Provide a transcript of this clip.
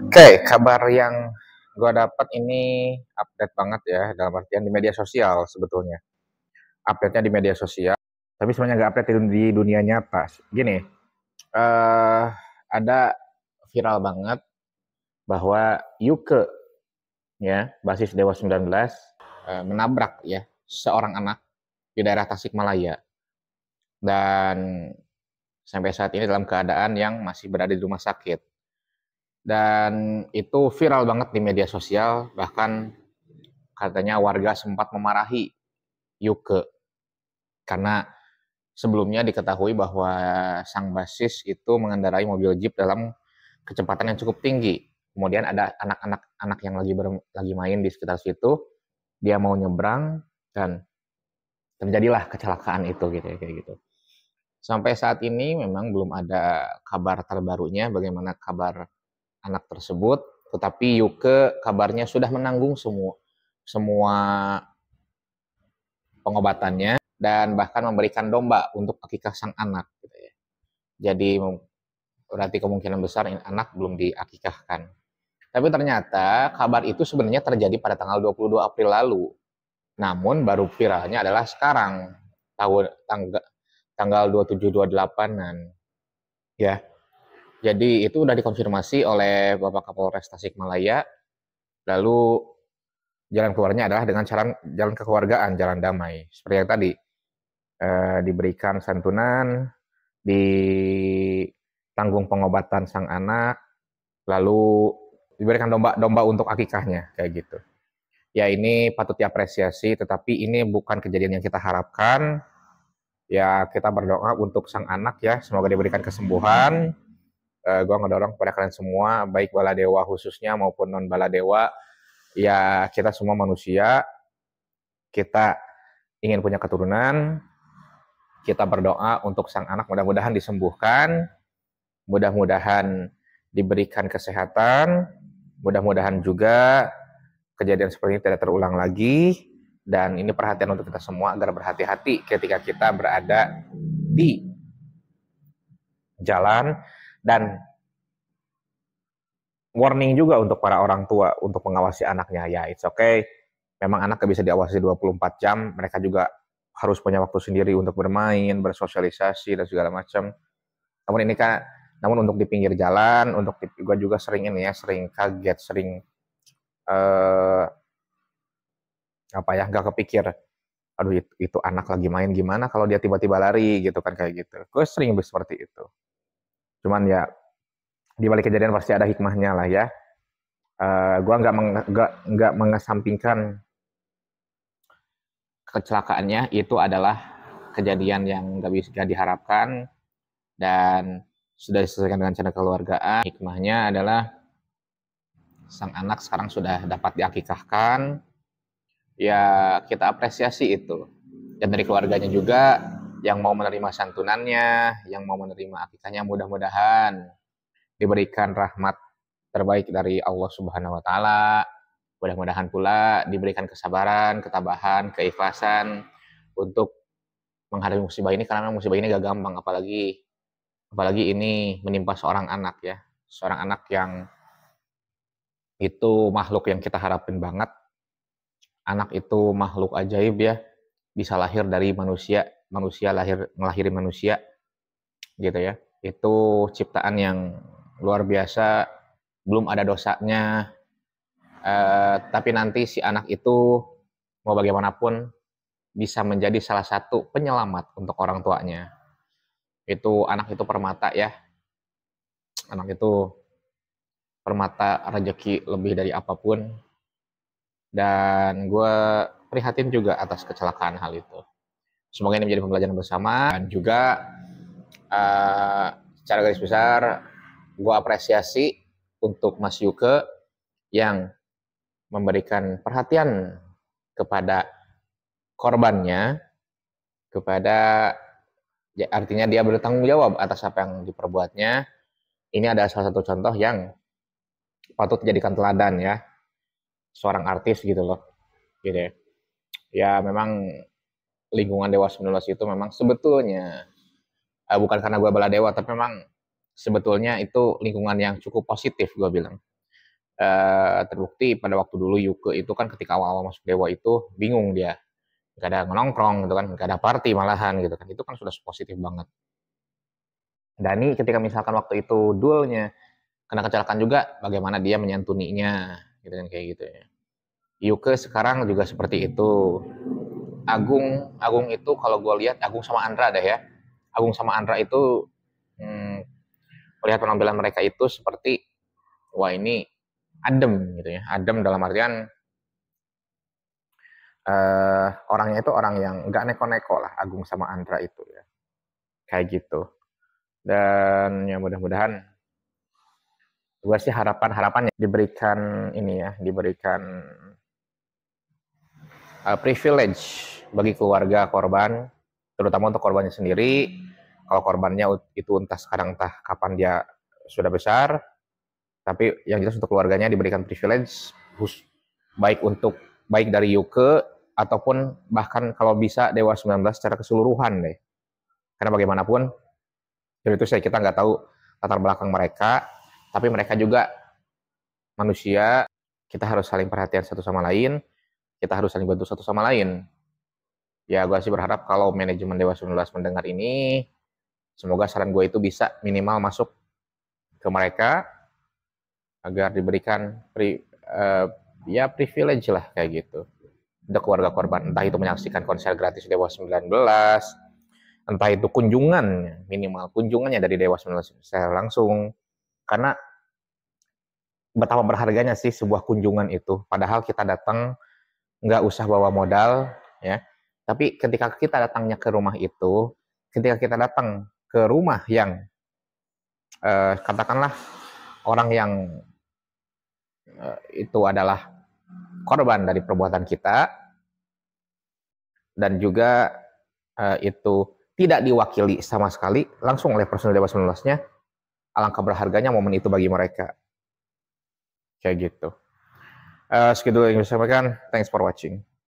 Oke, kabar yang gue dapat ini update banget ya, dalam artian di media sosial sebetulnya. Update-nya di media sosial, tapi sebenarnya nggak update di dunia nyata. Gini, eh ada viral banget bahwa Yuke, ya, basis Dewa 19, menabrak ya seorang anak di daerah Tasikmalaya. Dan sampai saat ini dalam keadaan yang masih berada di rumah sakit. Dan itu viral banget di media sosial, bahkan katanya warga sempat memarahi Yuke karena sebelumnya diketahui bahwa sang basis itu mengendarai mobil jeep dalam kecepatan yang cukup tinggi. Kemudian ada anak-anak yang lagi main di sekitar situ, dia mau nyebrang dan terjadilah kecelakaan itu gitu ya, kayak gitu. Sampai saat ini memang belum ada kabar terbarunya bagaimana kabar anak tersebut, tetapi Yuke kabarnya sudah menanggung semua semua pengobatannya dan bahkan memberikan domba untuk akikah sang anak gitu ya. Jadi berarti kemungkinan besar ini anak belum diakikahkan. Tapi ternyata kabar itu sebenarnya terjadi pada tanggal 22 April lalu. Namun baru viralnya adalah sekarang, tanggal 27-28-an ya. Jadi itu udah dikonfirmasi oleh Bapak Kapolres Tasikmalaya. Lalu jalan keluarnya adalah dengan jalan kekeluargaan, jalan damai. Seperti yang tadi, diberikan santunan, ditanggung pengobatan sang anak, lalu diberikan domba untuk akikahnya, kayak gitu. Ya ini patut diapresiasi, tetapi ini bukan kejadian yang kita harapkan. Ya kita berdoa untuk sang anak ya, semoga diberikan kesembuhan. Gue ngedorong kepada kalian semua, baik baladewa khususnya maupun non baladewa, ya kita semua manusia, kita ingin punya keturunan, kita berdoa untuk sang anak mudah-mudahan disembuhkan, mudah-mudahan diberikan kesehatan, mudah-mudahan juga kejadian seperti ini tidak terulang lagi, dan ini perhatian untuk kita semua agar berhati-hati ketika kita berada di jalan, dan warning juga untuk para orang tua untuk mengawasi anaknya. Ya, it's okay. Memang anak bisa diawasi 24 jam, mereka juga harus punya waktu sendiri untuk bermain, bersosialisasi dan segala macam. Namun ini kan, namun untuk di pinggir jalan, untuk gue juga sering ini ya, sering kaget, sering apa ya, nggak kepikir, aduh itu anak lagi main gimana kalau dia tiba-tiba lari gitu kan, kayak gitu. Gue sering seperti itu. Cuman ya di balik kejadian pasti ada hikmahnya lah ya. Gue nggak mengesampingkan kecelakaannya itu adalah kejadian yang nggak bisa diharapkan dan sudah diselesaikan dengan cara keluargaan. Hikmahnya adalah sang anak sekarang sudah dapat diakikahkan, ya kita apresiasi itu. Dan dari keluarganya juga yang mau menerima santunannya, yang mau menerima akikahnya, mudah-mudahan diberikan rahmat terbaik dari Allah Subhanahu wa taala. Mudah-mudahan pula diberikan kesabaran, ketabahan, keikhlasan untuk menghadapi musibah ini, karena musibah ini gak gampang, apalagi ini menimpa seorang anak ya. Seorang anak yang itu makhluk yang kita harapin banget. Anak itu makhluk ajaib ya, bisa lahir dari manusia, manusia melahiri manusia gitu ya. Itu ciptaan yang luar biasa, belum ada dosanya, tapi nanti si anak itu mau bagaimanapun bisa menjadi salah satu penyelamat untuk orang tuanya. Itu anak itu permata ya, anak itu permata rezeki lebih dari apapun. Dan gue prihatin juga atas kecelakaan hal itu. Semoga ini menjadi pembelajaran bersama, dan juga secara garis besar gue apresiasi untuk Mas Yuke yang memberikan perhatian kepada korbannya, kepada ya, artinya dia bertanggung jawab atas apa yang diperbuatnya. Ini adalah salah satu contoh yang patut dijadikan teladan ya, seorang artis gitu loh, gitu ya. Ya memang lingkungan Dewa 19 itu memang sebetulnya bukan karena gue bela Dewa, tapi memang sebetulnya itu lingkungan yang cukup positif gue bilang. terbukti pada waktu dulu Yuke itu kan ketika awal-awal masuk Dewa itu bingung dia, nggak ada nongkrong gitu kan, nggak ada party malahan gitu kan, itu kan sudah positif banget. Dani ketika misalkan waktu itu duelnya kena kecelakaan juga, bagaimana dia menyantuninya gitu kan, kayak gitu ya. Yuke sekarang juga seperti itu. Agung itu kalau gue lihat Agung sama Andra deh ya. Agung sama Andra itu melihat penampilan mereka itu seperti wah ini adem gitu ya. Adem dalam artian orangnya itu orang yang nggak neko-neko lah, Agung sama Andra itu ya. Kayak gitu. Dan ya mudah-mudahan gue sih harapannya diberikan ini ya, diberikan privilege bagi keluarga korban, terutama untuk korbannya sendiri. Kalau korbannya itu entah sekarang entah kapan dia sudah besar, tapi yang jelas untuk keluarganya diberikan privilege baik dari Yuke ataupun bahkan kalau bisa Dewa 19 secara keseluruhan deh. Karena bagaimanapun dari itu kita nggak tahu latar belakang mereka, tapi mereka juga manusia, kita harus saling perhatian satu sama lain, kita harus saling bantu satu sama lain. Ya gue sih berharap kalau manajemen Dewa 19 mendengar ini, semoga saran gue itu bisa minimal masuk ke mereka agar diberikan privilege lah kayak gitu. Untuk keluarga korban, entah itu menyaksikan konser gratis Dewa 19, entah itu kunjungan, minimal kunjungannya dari Dewa 19 secara langsung. Karena betapa berharganya sih sebuah kunjungan itu. Padahal kita datang nggak usah bawa modal, ya. Tapi ketika kita datangnya ke rumah itu, ketika kita datang ke rumah yang katakanlah orang yang itu adalah korban dari perbuatan kita, dan juga itu tidak diwakili sama sekali langsung oleh personil Dewa 19-nya, alangkah berharganya momen itu bagi mereka. Kayak gitu. Segitu yang bisa saya sampaikan. Thanks for watching.